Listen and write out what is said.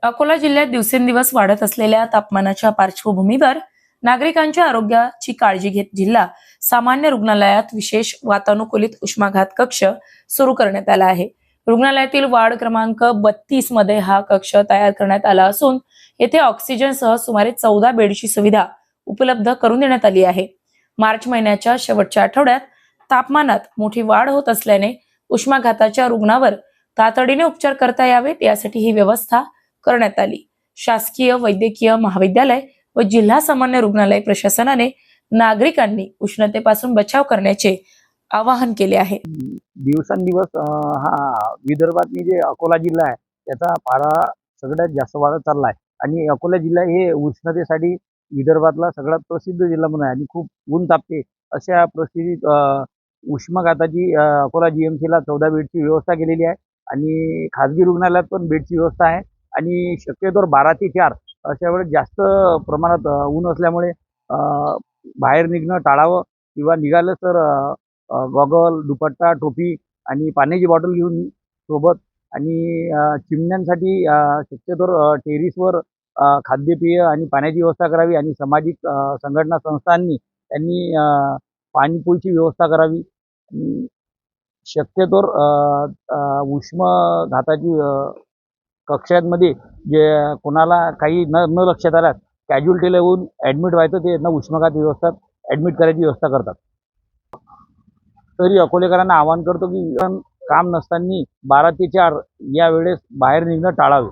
अकोला जिल्ह्यात दिवसेंदिवस वाढत असलेल्या तापमानाच्या पार्श्वभूमीवर नागरिकांच्या आरोग्याची काळजी घेत जिल्हा सामान्य रुग्णालयात विशेष वातानुकूलित उष्माघात कक्ष सुरू करण्यात आला आहे। रुग्णालयातील वार्ड क्रमांक 32 मध्ये हा कक्ष तयार करण्यात आला असून येथे ऑक्सिजनसह सुमारे 14 बेडची सुविधा उपलब्ध करून देण्यात आली आहे। मार्च महिन्याच्या शेवटच्या आठवड्यात तापमानात मोठी वाढ होत असल्याने उष्माघाताच्या रुग्णावर तातडीने उपचार करता यावेत यासाठी ही व्यवस्था करण्यात आली। शासकीय वैद्यकीय महाविद्यालय व जिल्हा सामान्य रुग्णालय प्रशासनाने नागरिकांनी उष्णतेपासून बचाव करण्याचे आवाहन केले आहे। दिवसेंदिवस हा विदर्भात जे अकोला जिल्हा आहे त्याचा पारा सगळ्यात जास्त वाढत चालला आहे आणि अकोला जिल्हा हे उष्णतेसाठी विदर्भातला सगळ्यात प्रसिद्ध जिल्हा म्हणून आहे आणि खूप ऊन तापते अशा परिस्थितीत उष्माघाताची अकोला जीएमसीला 14 बेडची व्यवस्था केलेली आहे आणि खाजगी रुग्णालयात पण बेडची व्यवस्था आहे आणि शक्यतोवर 12 ते 4 अशा वेळेस जास्त प्रमाणात ऊन असल्यामुळे बाहेर निघणं टाळावं किंवा निघालं तर गॉगल, दुपट्टा, टोपी आणि पाण्याची बॉटल घेऊन सोबत आणि चिमण्यांसाठी शक्यतोवर टेरिसवर खाद्यपेय आणि पाण्याची व्यवस्था करावी आणि सामाजिक संघटना संस्थांनी त्यांनी पाणीपोईची व्यवस्था करावी। शक्यतोवर उष्माघाताची कक्षांमध्ये जे कोणाला काही न लक्षात आल्यास कॅज्युअल्टीला येऊन ॲडमिट व्हायचं ते यांना उष्माघात व्यवस्थात ॲडमिट करायची व्यवस्था करतात। तरी अकोलेकरांना आवाहन करतो की काम नसताना 12 ते 4 या वेळेस बाहेर निघणं टाळावे।